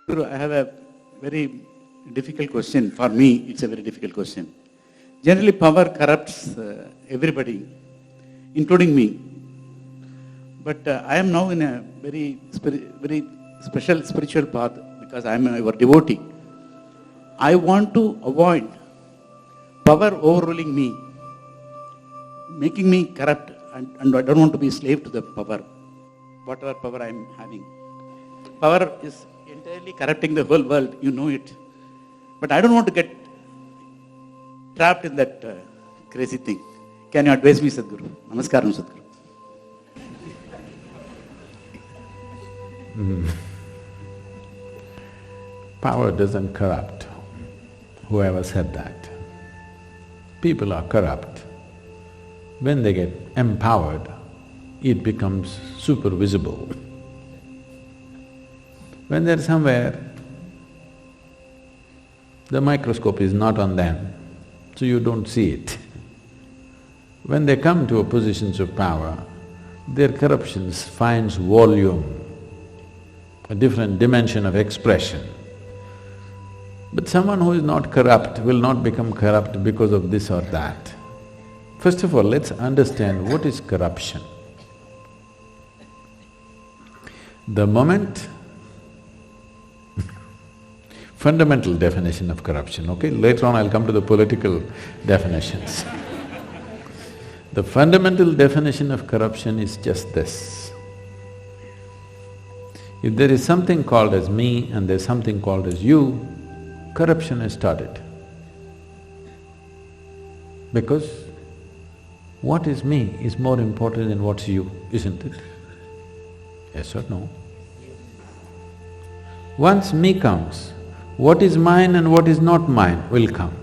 Guru, I have a very difficult question. For me, it's a very difficult question. Generally, power corrupts everybody, including me. But I am now in a very special spiritual path because I am your devotee. I want to avoid power overruling me, making me corrupt, and I don't want to be slave to the power, whatever power I am having. Power is entirely corrupting the whole world, you know it. But I don't want to get trapped in that crazy thing. Can you advise me, Sadhguru? Namaskaram, Sadhguru. Power doesn't corrupt. Whoever said that. People are corrupt. When they get empowered, it becomes super visible. When they're somewhere, the microscope is not on them, so you don't see it. When they come to positions of power, their corruptions finds volume, a different dimension of expression. But someone who is not corrupt will not become corrupt because of this or that. First of all, let's understand what is corruption. The moment fundamental definition of corruption, okay? Later on I'll come to the political definitions. The fundamental definition of corruption is just this. If there is something called as me and there's something called as you, corruption has started. Because what is me is more important than what's you, isn't it? Yes or no? Once me comes, what is mine and what is not mine will come.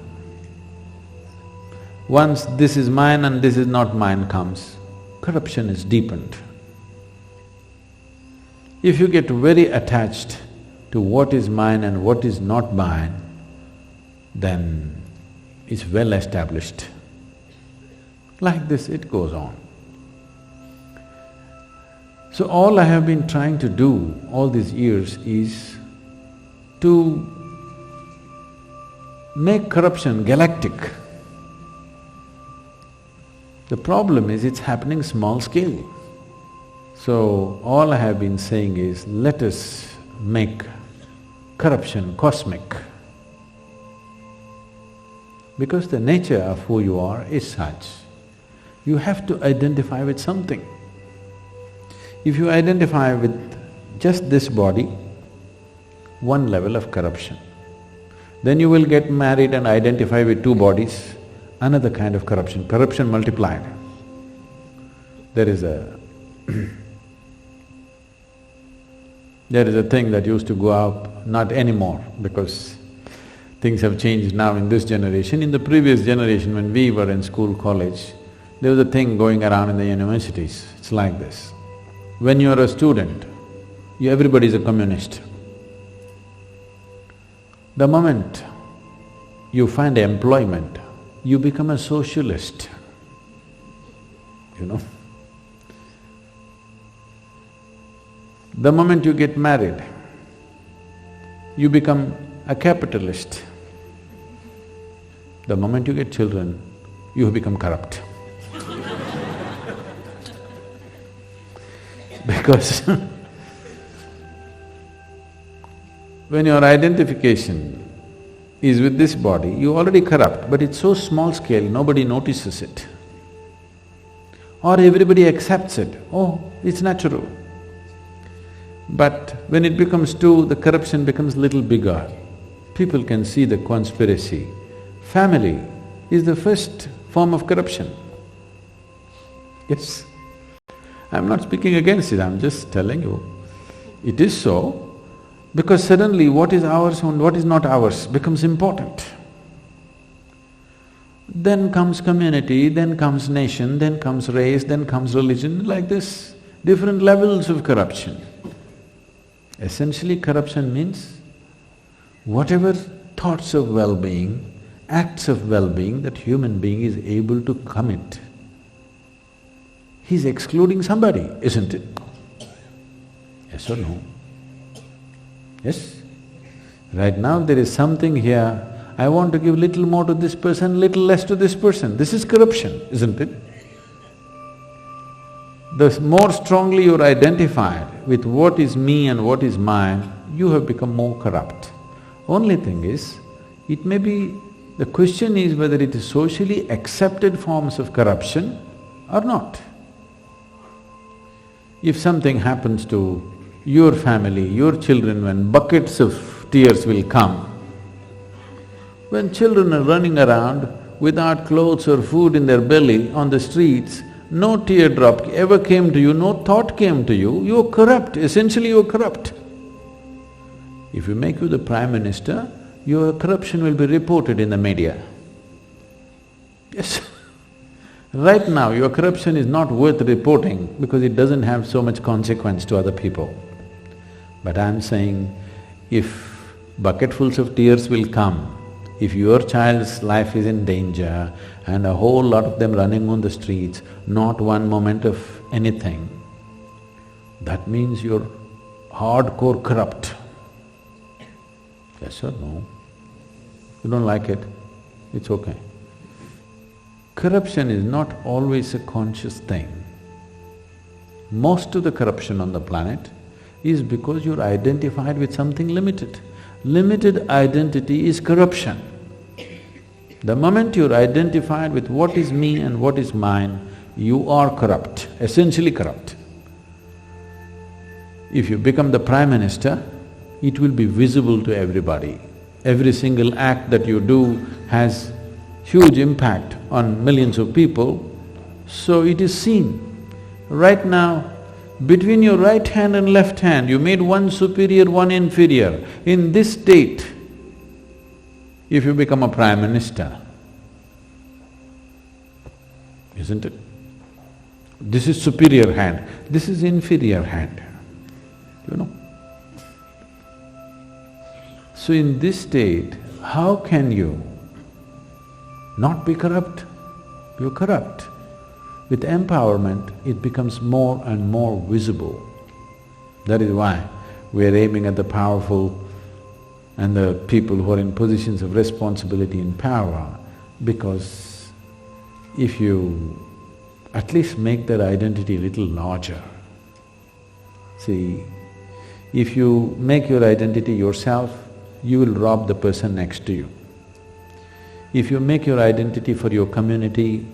Once this is mine and this is not mine comes, corruption is deepened. If you get very attached to what is mine and what is not mine, then it's well established. Like this it goes on. So all I have been trying to do all these years is to make corruption galactic. The problem is it's happening small scale. So all I have been saying is, let us make corruption cosmic. Because the nature of who you are is such, you have to identify with something. If you identify with just this body, one level of corruption. Then you will get married and identify with two bodies, another kind of corruption, corruption multiplied. There is a there is a thing that used to go up, not anymore because things have changed now in this generation. In the previous generation, when we were in school, college, there was a thing going around in the universities, it's like this. When you're a student, everybody is a communist. The moment you find employment, you become a socialist, you know. The moment you get married, you become a capitalist. The moment you get children, you become corrupt. Because when your identification is with this body, you already corrupt, but it's so small scale, nobody notices it. Or everybody accepts it, oh, it's natural. But when it becomes two, the corruption becomes little bigger. People can see the conspiracy. Family is the first form of corruption. Yes. I'm not speaking against it, I'm just telling you. It is so, because suddenly what is ours and what is not ours becomes important. Then comes community, then comes nation, then comes race, then comes religion, like this, different levels of corruption. Essentially, corruption means whatever thoughts of well-being, acts of well-being that human being is able to commit, he's excluding somebody, isn't it? Yes or no? Yes? Right now there is something here, I want to give little more to this person, little less to this person. This is corruption, isn't it? The more strongly you're identified with what is me and what is mine, you have become more corrupt. Only thing is, it may be… the question is whether it is socially accepted forms of corruption or not. If something happens to your family, your children, when buckets of tears will come, when children are running around without clothes or food in their belly on the streets, no teardrop ever came to you, no thought came to you, you're corrupt, essentially you're corrupt. If we make you the Prime Minister, your corruption will be reported in the media. Yes. Right now, your corruption is not worth reporting because it doesn't have so much consequence to other people. But I'm saying, if bucketfuls of tears will come, if your child's life is in danger and a whole lot of them running on the streets, not one moment of anything, that means you're hardcore corrupt. Yes or no? You don't like it? It's okay. Corruption is not always a conscious thing. Most of the corruption on the planet is because you're identified with something limited. Limited identity is corruption. The moment you're identified with what is me and what is mine, you are corrupt, essentially corrupt. If you become the Prime Minister, it will be visible to everybody. Every single act that you do has huge impact on millions of people, so it is seen. Right now, between your right hand and left hand, you made one superior, one inferior. In this state, if you become a Prime Minister, isn't it? This is superior hand, this is inferior hand, you know. So in this state, how can you not be corrupt? You're corrupt. With empowerment, it becomes more and more visible. That is why we're aiming at the powerful and the people who are in positions of responsibility and power, because if you at least make their identity a little larger. See, if you make your identity yourself, you will rob the person next to you. If you make your identity for your community,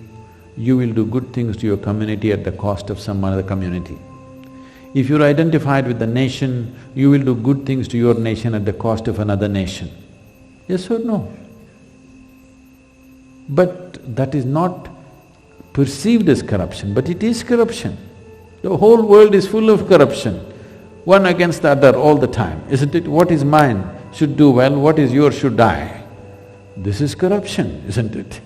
you will do good things to your community at the cost of some other community. If you're identified with the nation, you will do good things to your nation at the cost of another nation. Yes or no? But that is not perceived as corruption, but it is corruption. The whole world is full of corruption, one against the other all the time, isn't it? What is mine should do well, what is yours should die. This is corruption, isn't it?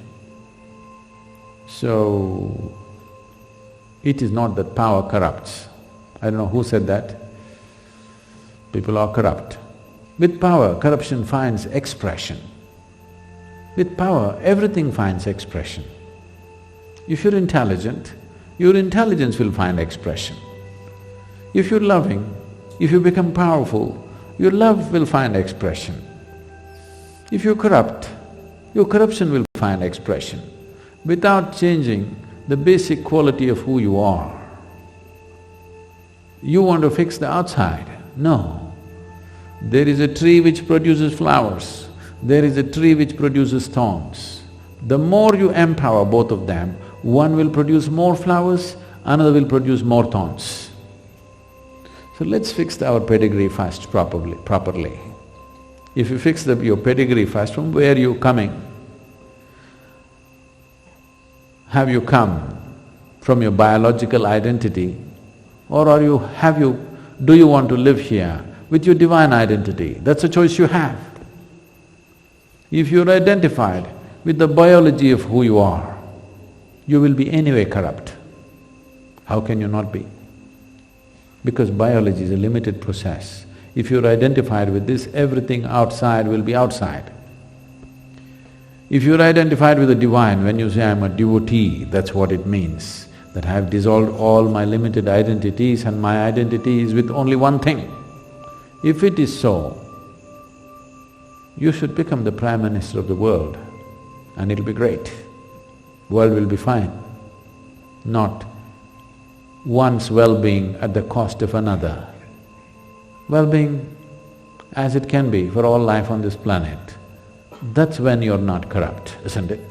So, it is not that power corrupts. I don't know who said that. People are corrupt. With power, corruption finds expression. With power, everything finds expression. If you're intelligent, your intelligence will find expression. If you're loving, if you become powerful, your love will find expression. If you're corrupt, your corruption will find expression, without changing the basic quality of who you are. You want to fix the outside? No. There is a tree which produces flowers, there is a tree which produces thorns. The more you empower both of them, one will produce more flowers, another will produce more thorns. So let's fix our pedigree first properly. If you fix your pedigree first, from where you're coming? Have you come from your biological identity, or do you want to live here with your divine identity? That's a choice you have. If you're identified with the biology of who you are, you will be anyway corrupt. How can you not be? Because biology is a limited process. If you're identified with this, everything outside will be outside. If you're identified with the divine, when you say, I'm a devotee, that's what it means, that I have dissolved all my limited identities and my identity is with only one thing. If it is so, You should become the Prime Minister of the world and it'll be great. World will be fine. Not one's well-being at the cost of another. Well-being as it can be for all life on this planet, that's when you're not corrupt, isn't it?